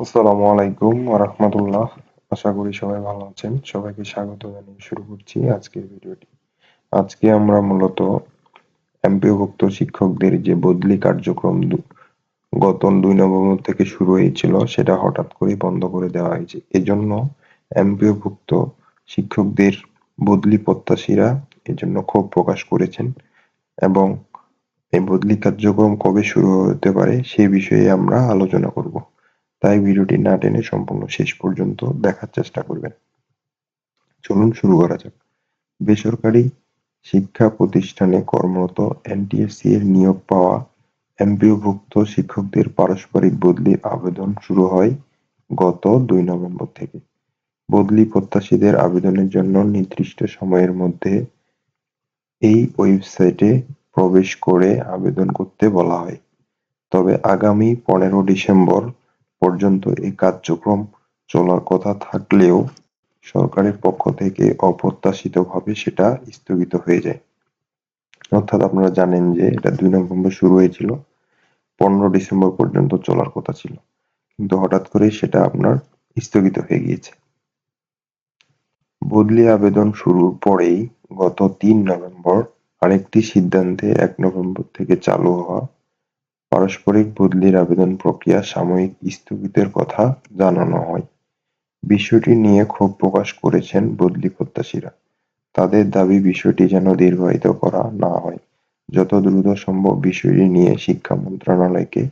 আসসালামু আলাইকুম ওয়া রাহমাতুল্লাহ। আশা করি সবাই ভালো আছেন। সবাইকে স্বাগত জানিয়ে শুরু করছি আজকের ভিডিওটি। আজকে আমরা মূলত এমপিওভুক্ত শিক্ষকদের যে বদলি কার্যক্রম গত ২ নভেম্বর থেকে শুরু হয়েছিল সেটা হঠাৎ করেই বন্ধ করে দেওয়া হয়েছে। এজন্য এমপিওভুক্ত শিক্ষকদের বদলি প্রত্যাশীরা এজন্য ক্ষোভ প্রকাশ করেছেন এবং এই বদলি কার্যক্রম কবে শুরু হতে পারে সে বিষয়ে আমরা আলোচনা করব। তাই ভিডিওটি না টেনে সম্পূর্ণ শেষ পর্যন্ত দেখার চেষ্টা করবেন। চলুন শুরু করা যাক। বেসরকারি শিক্ষা প্রতিষ্ঠানে কর্মরত এনটিএসসি এর নিয়োগ পাওয়া এমপিওভুক্ত শিক্ষকদের পারস্পরিক বদলির আবেদন শুরু হয় গত ২ নভেম্বর থেকে। বদলি প্রত্যাশীদের আবেদনের জন্য নির্দিষ্ট সময়ের মধ্যে এই ওয়েবসাইটে প্রবেশ করে আবেদন করতে বলা হয়। তবে আগামী ১৫ ডিসেম্বর পর্যন্ত এই কার্যক্রম চলার কথা থাকলেও সরকারের পক্ষ থেকে অপ্রত্যাশিতভাবে সেটা স্থগিত হয়ে যায়। অর্থাৎ আপনারা জানেন যে এটা ২ নভেম্বর শুরু হয়েছিল, ১৫ ডিসেম্বর পর্যন্ত চলার কথা ছিল। কিন্তু হঠাৎ করেই সেটা আপনার স্থগিত হয়ে গিয়েছে। বদলি আবেদন শুরুর পরেই গত ৩ নভেম্বর আরেকটি সিদ্ধান্তে ১ নভেম্বর থেকে চালু হওয়া পারস্পরিক বদলির আবেদন প্রক্রিয়া সাময়িক স্থগিতের কথা জানানো হয়। বিষয়টি নিয়ে ক্ষোভ প্রকাশ করেছেন বদলি প্রত্যাশীরা। তাদের দাবি বিষয়টি যেন দীর্ঘায়িত করা না হয়। যত দ্রুত সম্ভব বিষয়টি নিয়ে শিক্ষা মন্ত্রণালয়কে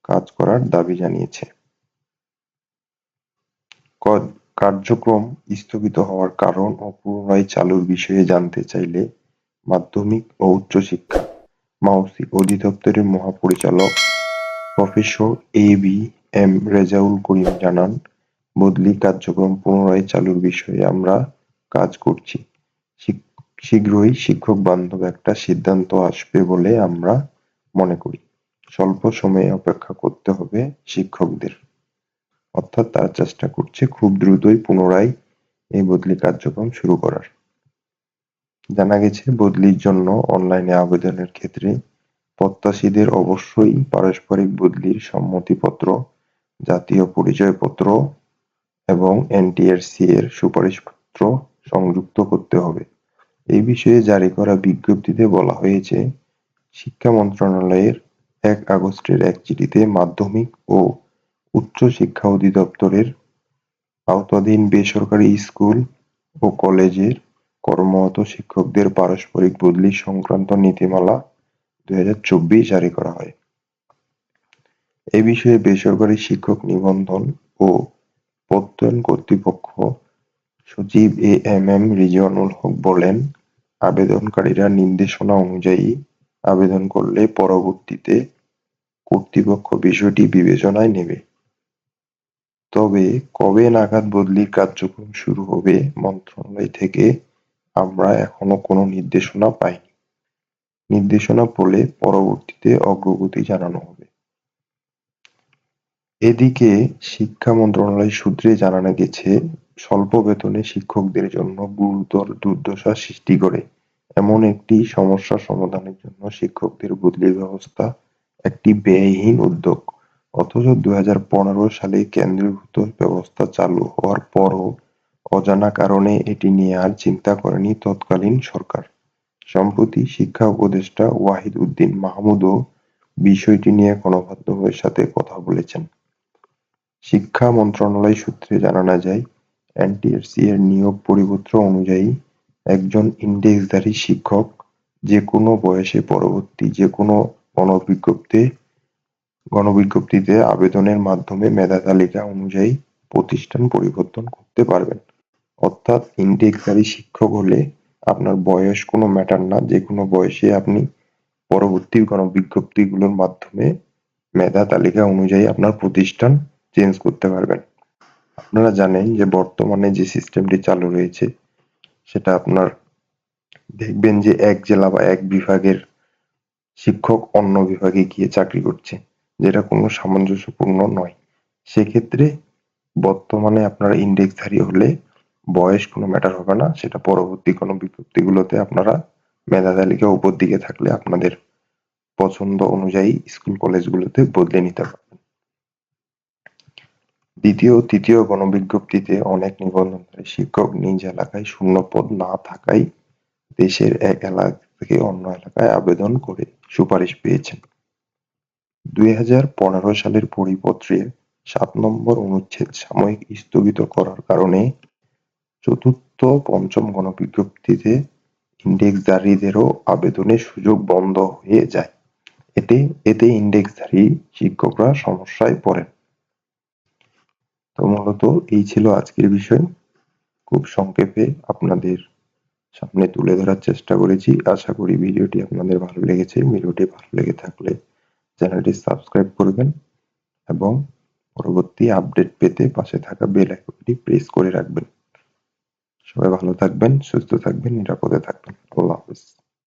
কাজ করার দাবি জানিয়েছে। কার্যক্রম স্থগিত হওয়ার কারণ ও পুনরায় চালুর বিষয়ে জানতে চাইলে মাধ্যমিক ও উচ্চশিক্ষা অধিদপ্তরের মহাপরিচালক প্রফেসর এ.বি.এম. রেজাউল করিম জানান, বদলি কার্যক্রম পুনরায় চালুর বিষয়ে আমরা কাজ করছি। শীঘ্রই শিক্ষক বান্ধব একটা সিদ্ধান্ত আসবে বলে আমরা মনে করি। স্বল্প সময়ে অপেক্ষা করতে হবে শিক্ষকদের। অর্থাৎ তারা চেষ্টা করছে খুব দ্রুতই পুনরায় এই বদলি কার্যক্রম শুরু করার। জানা গেছে বদলির জন্য অনলাইনে আবেদনের ক্ষেত্রে প্রত্যাশীদের অবশ্যই পারস্পরিক বদলির সম্মতিপত্র, জাতীয় পরিচয়পত্র এবং এনটিআরসি এর সুপারিশপত্র সংযুক্ত করতে হবে। এই বিষয়ে জারি করা বিজ্ঞপ্তিতে বলা হয়েছে, শিক্ষা মন্ত্রণালয়ের ১ আগস্টের এক চিঠিতে মাধ্যমিক ও উচ্চ শিক্ষা অধিদপ্তরের আওতাধীন বেসরকারি স্কুল ও কলেজের কর্মরত শিক্ষকদের পারস্পরিক বদলি সংক্রান্ত নীতিমালা ২০২৪ জারি করা হয়। এ বিষয়ে বেসরকারি শিক্ষক নিবন্ধন ও প্রত্যয়ন কর্তৃপক্ষ সচিব এ.এম.এম. রিজওয়ানুল হক বলেন, আবেদনকারীরা নির্দেশনা অনুযায়ী আবেদন করলে পরবর্তীতে কর্তৃপক্ষ বিষয়টি বিবেচনায় নেবে। তবে কবে নাগাদ বদলির কার্যক্রম শুরু হবে মন্ত্রণালয় থেকে আমরা এখনো কোনো নির্দেশনা পাইনি। নির্দেশনা পেলে পরবর্তীতে অগ্রগতি জানানো হবে। এদিকে শিক্ষা মন্ত্রণালয় সূত্রে জানানো গেছে, স্বল্প বেতনে শিক্ষকদের জন্য গুরুতর দুর্দশা সৃষ্টি করে এমন একটি সমস্যা সমাধানের জন্য শিক্ষকদের বদলির ব্যবস্থা একটি ব্যয়হীন উদ্যোগ। অথচ ২০১৫ সালে কেন্দ্রীভূত ব্যবস্থা চালু হওয়ার পরও অজানা কারণে এটি নিয়ে আর চিন্তা করেনি তৎকালীন সরকার। সম্প্রতি শিক্ষা উপদেষ্টা ওয়াহিদ উদ্দিন মাহমুদও বিষয়টি নিয়ে গণমাধ্যমের সাথে কথা বলেছেন। শিক্ষা মন্ত্রণালয় সূত্রে জানানো যায়, এনটিআরসি এর নিয়োগ পরিপত্র অনুযায়ী একজন ইনডেক্সধারী শিক্ষক যেকোনো বয়সে পরবর্তী যেকোনো গণবিজ্ঞপ্তিতে আবেদনের মাধ্যমে মেধা তালিকা অনুযায়ী প্রতিষ্ঠান পরিবর্তন করতে পারবেন। অর্থাৎ ইনডেক্সধারী শিক্ষক হলে আপনার বয়স কোনো ম্যাটার না, যেকোনো বয়সে আপনি পরবর্তী গণবিজ্ঞপ্তিগুলোর মাধ্যমে মেধা তালিকা অনুযায়ী আপনার প্রতিষ্ঠান চেঞ্জ করতে পারবেন। আপনারা জানেন যে বর্তমানে যে সিস্টেমটি চালু রয়েছে সেটা আপনার দেখবেন যে এক জেলা বা এক বিভাগের শিক্ষক অন্য বিভাগে গিয়ে চাকরি করছে, যেটা কোনো সামঞ্জস্যপূর্ণ নয়। সেক্ষেত্রে বর্তমানে আপনারা ইনডেক্সধারী হলে বয়স কোনো ম্যাটার হবে না, সেটা পরবর্তী কোনো বিজ্ঞপ্তিগুলোতে আপনারা মেধা তালিকা উপর দিকে থাকলে আপনাদের পছন্দ অনুযায়ী স্কুল কলেজগুলোতে বদলে নিতে পারবেন। দ্বিতীয় ও তৃতীয় গণবিজ্ঞপ্তিতে অনেক নিবন্ধনকারী শিক্ষক নিজ এলাকায় শূন্যপদ না থাকায় দেশের এক এলাকা থেকে অন্য এলাকায় আবেদন করে সুপারিশ পেয়েছেন। 2015 সালের পরিপত্রের ৭ নম্বর অনুচ্ছেদ সাময়িক স্থগিত করার কারণে চতুর্থ-পঞ্চম গণবিজ্ঞপ্তিতে ইনডেক্সধারীদেরও আবেদনের সুযোগ বন্ধ হয়ে যায়। এতে ইনডেক্সধারী শিক্ষকরা সমস্যায় পড়েন। তো মূলত এই ছিল আজকের বিষয়। খুব সংক্ষেপে আপনাদের সামনে তুলে ধরার চেষ্টা করেছি। আশা করি ভিডিওটি আপনাদের ভালো লেগেছে। ভিডিওটি ভালো লেগে থাকলে চ্যানেলটি সাবস্ক্রাইব করবেন এবং পরবর্তী আপডেট পেতে পাশে থাকা বেল আইকনটি প্রেস করে রাখবেন। সবাই ভালো থাকবেন, সুস্থ থাকবেন, নিরাপদে থাকবেন। আল্লাহ হাফেজ।